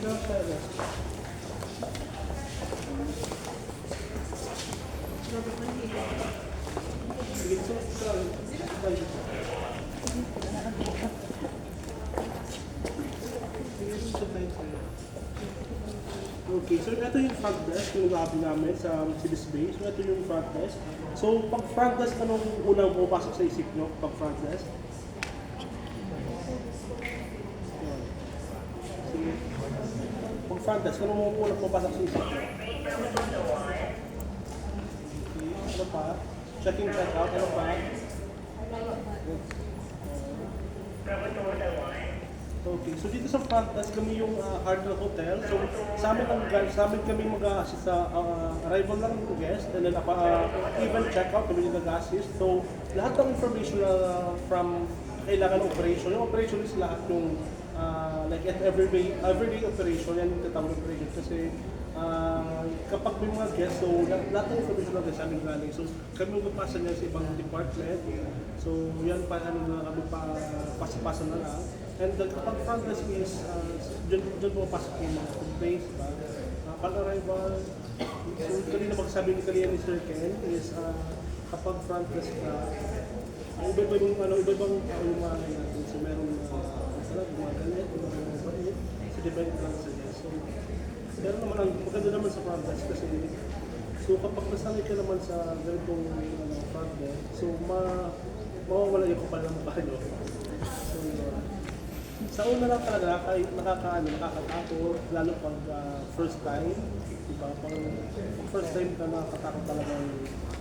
lang tayo. Sige, so, okay, so ito yung front desk yung gabi namin sa Mercedes Bay. So ito yung front desk. So pag front desk, anong unang pumapasok sa isip nyo pag front desk? Yan. Sige. Pag front desk, anong unang pumapasok sa isip nyo? Okay, ano pa? Check-in, check-out, ano pa? Okay, so dito sa front desk kami yung Hard Rock Hotel. So sa amin kami mag-assist sa arrival ng guest and then even check-out kami yung nag-assist. So lahat ng information from kailangan ng operation. Yung operation is lahat yung like at everyday operation, yan yung tatawag ng operation kasi kapag may mga guests, so lahat ng information na sa amin galing. So kami magpapasa niya sa ibang department. So yan pa ano na kami pa pasa-pasa na lang. And kapag front desk is dyan pumapasok yung mga food base, pag-arrival. So kanina magsabi ni Sir Ken is kapag front desk ka, iba-ibang yung mga natin. So meron mga ganit, mga bait, so depende lang sa guest. So pero naman ang maganda naman sa front desk kasi so kapag nasanay ka naman sa ganitong front desk, so mawawala yung kapal ng mukha nyo. So sa una lang talaga, kahit nakakatakot, lalo pag first time, diba? Pag first time ka nakakatakot talaga,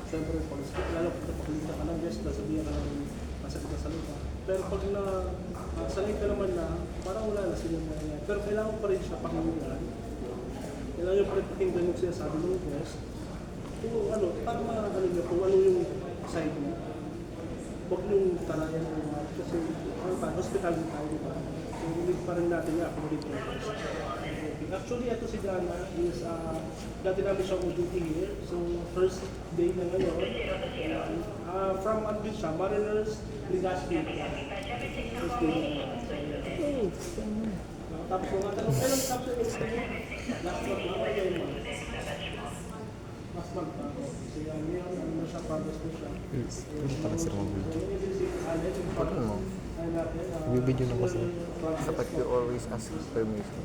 siyempre lalo pag napakilita ka ng guest, nasabihan ka ng masakit na sa lupa. Pero pag sanay ka naman na, parang wala na sila na. Pero kailangan pa rin siya pakinggan. Kailangan yung pa rin pakinggan yung sinasabi ng guest. Kung ano, para makakalim nyo kung ano yung side mo. Huwag yung tarayan ng kasi hospital din tayo, diba? So, hindi pa rin natin i-accommodate yung guest. Okay. Actually, ito si Dana is, dati namin siya duty here. So, first day na ngayon. From Anvil siya, Mariners, Legazpi. First day na ngayon. Tapos mga tanong, kailan tapos yung gusto mo? Last month na, kaya yung month? Last month pa. So, yan, ano na siya, progress na siya. Hindi para sa mga video. Pagod mo. Yung video na kasi. Dapat you always ask permission.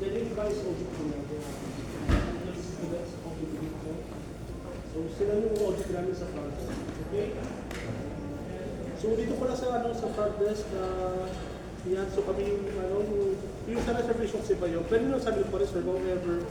So, sila yung audit namin sa front desk. Okay? So, dito pala sa front desk, yan, so kami yung sa reservation kasi ba yun? Pwede nyo sabi ko rin, sir, kung ever